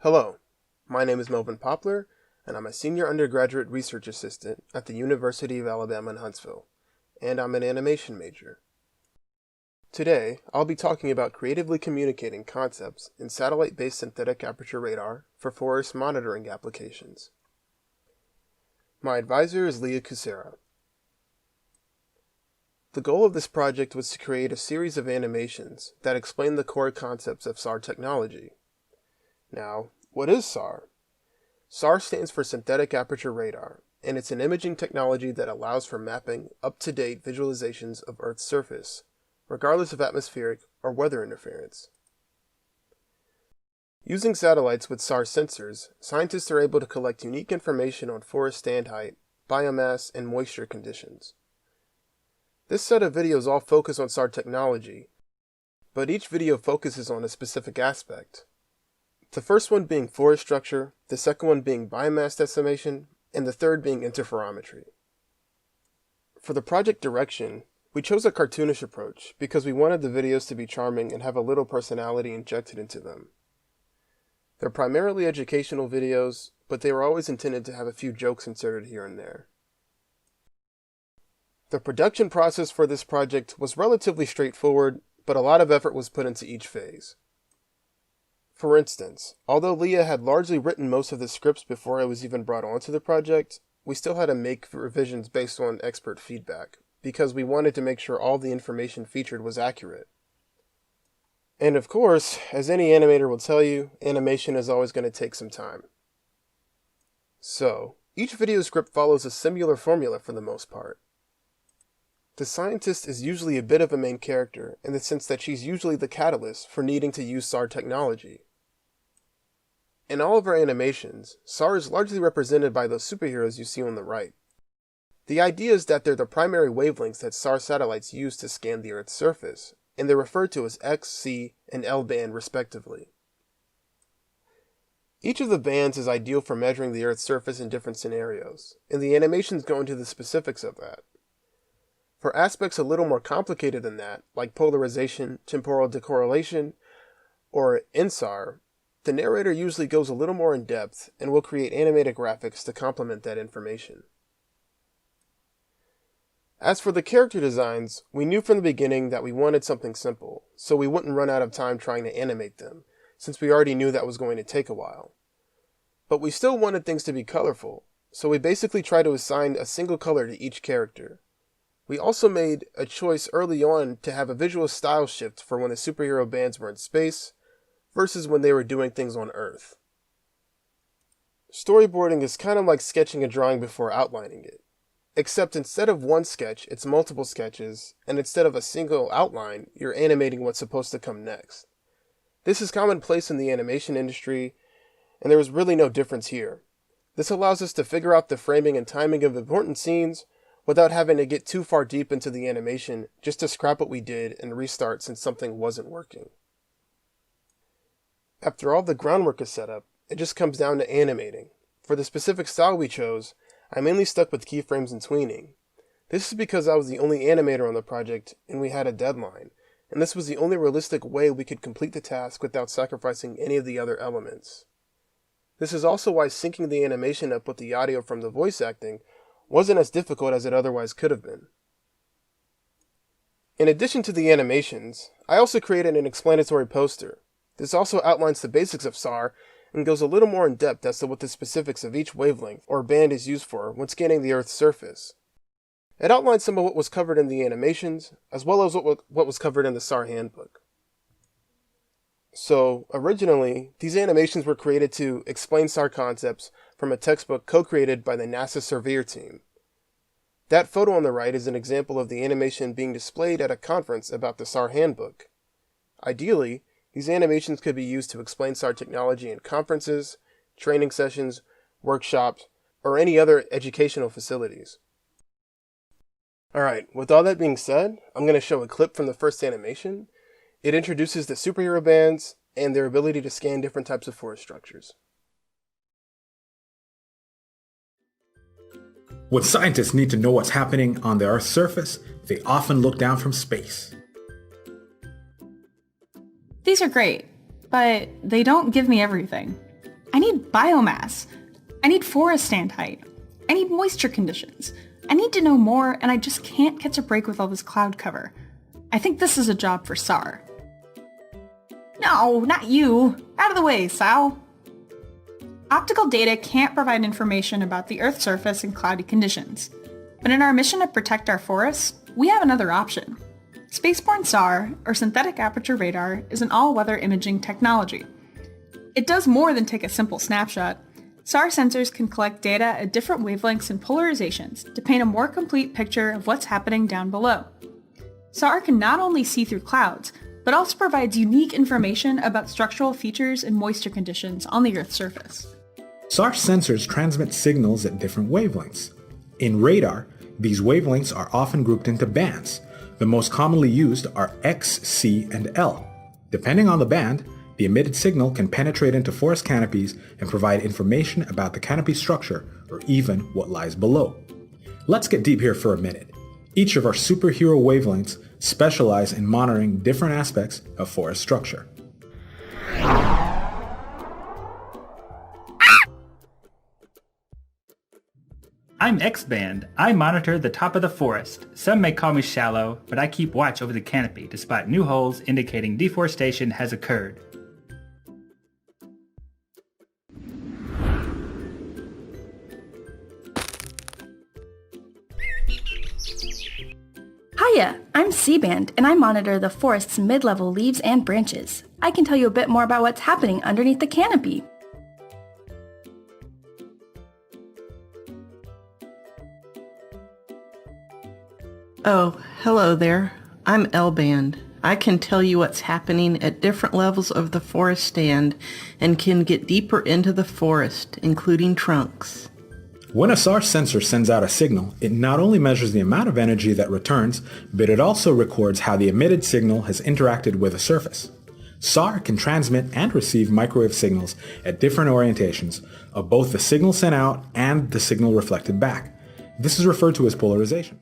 Hello, my name is Melvin Poplar, and I'm a senior undergraduate research assistant at the University of Alabama in Huntsville, and I'm an animation major. Today, I'll be talking about creatively communicating concepts in satellite-based synthetic aperture radar for forest monitoring applications. My advisor is Leah Kucera. The goal of this project was to create a series of animations that explain the core concepts of SAR technology. Now, what is SAR? SAR stands for Synthetic Aperture Radar, and it's an imaging technology that allows for mapping up-to-date visualizations of Earth's surface, regardless of atmospheric or weather interference. Using satellites with SAR sensors, scientists are able to collect unique information on forest stand height, biomass, and moisture conditions. This set of videos all focus on SAR technology, but each video focuses on a specific aspect. The first one being forest structure, the second one being biomass estimation, and the third being interferometry. For the project direction, we chose a cartoonish approach because we wanted the videos to be charming and have a little personality injected into them. They're primarily educational videos, but they were always intended to have a few jokes inserted here and there. The production process for this project was relatively straightforward, but a lot of effort was put into each phase. For instance, although Leah had largely written most of the scripts before I was even brought onto the project, we still had to make revisions based on expert feedback, because we wanted to make sure all the information featured was accurate. And of course, as any animator will tell you, animation is always going to take some time. So, each video script follows a similar formula for the most part. The scientist is usually a bit of a main character in the sense that she's usually the catalyst for needing to use SAR technology. In all of our animations, SAR is largely represented by those superheroes you see on the right. The idea is that they're the primary wavelengths that SAR satellites use to scan the Earth's surface, and they're referred to as X, C, and L band respectively. Each of the bands is ideal for measuring the Earth's surface in different scenarios, and the animations go into the specifics of that. For aspects a little more complicated than that, like polarization, temporal decorrelation, or SAR, the narrator usually goes a little more in depth and will create animated graphics to complement that information. As for the character designs, we knew from the beginning that we wanted something simple, so we wouldn't run out of time trying to animate them, since we already knew that was going to take a while. But we still wanted things to be colorful, so we basically tried to assign a single color to each character. We also made a choice early on to have a visual style shift for when the superhero bands were in space versus when they were doing things on Earth. Storyboarding is kind of like sketching a drawing before outlining it, except instead of one sketch, it's multiple sketches, and instead of a single outline, you're animating what's supposed to come next. This is commonplace in the animation industry, and there was really no difference here. This allows us to figure out the framing and timing of important scenes without having to get too far deep into the animation just to scrap what we did and restart since something wasn't working. After all the groundwork is set up, it just comes down to animating. For the specific style we chose, I mainly stuck with keyframes and tweening. This is because I was the only animator on the project and we had a deadline, and this was the only realistic way we could complete the task without sacrificing any of the other elements. This is also why syncing the animation up with the audio from the voice acting wasn't as difficult as it otherwise could have been. In addition to the animations, I also created an explanatory poster. This also outlines the basics of SAR and goes a little more in depth as to what the specifics of each wavelength or band is used for when scanning the Earth's surface. It outlines some of what was covered in the animations, as well as what was covered in the SAR handbook. So, originally, these animations were created to explain SAR concepts from a textbook co-created by the NASA Surveyor team. That photo on the right is an example of the animation being displayed at a conference about the SAR handbook. Ideally, these animations could be used to explain SAR technology in conferences, training sessions, workshops, or any other educational facilities. Alright, with all that being said, I'm going to show a clip from the first animation. It introduces the superhero bands and their ability to scan different types of forest structures. When scientists need to know what's happening on the Earth's surface, they often look down from space. These are great, but they don't give me everything. I need biomass. I need forest stand height. I need moisture conditions. I need to know more, and I just can't catch a break with all this cloud cover. I think this is a job for SAR. No, not you. Out of the way, Sal. Optical data can't provide information about the Earth's surface in cloudy conditions. But in our mission to protect our forests, we have another option. Spaceborne SAR, or synthetic aperture radar, is an all-weather imaging technology. It does more than take a simple snapshot. SAR sensors can collect data at different wavelengths and polarizations to paint a more complete picture of what's happening down below. SAR can not only see through clouds, but also provides unique information about structural features and moisture conditions on the Earth's surface. SAR sensors transmit signals at different wavelengths. In radar, these wavelengths are often grouped into bands. The most commonly used are X, C, and L. Depending on the band, the emitted signal can penetrate into forest canopies and provide information about the canopy structure or even what lies below. Let's get deep here for a minute. Each of our superhero wavelengths specialize in monitoring different aspects of forest structure. I'm X-band. I monitor the top of the forest. Some may call me shallow, but I keep watch over the canopy to spot new holes indicating deforestation has occurred. Hiya, I'm C-band, and I monitor the forest's mid-level leaves and branches. I can tell you a bit more about what's happening underneath the canopy. Oh, hello there. I'm L-band. I can tell you what's happening at different levels of the forest stand and can get deeper into the forest, including trunks. When a SAR sensor sends out a signal, it not only measures the amount of energy that returns, but it also records how the emitted signal has interacted with a surface. SAR can transmit and receive microwave signals at different orientations of both the signal sent out and the signal reflected back. This is referred to as polarization.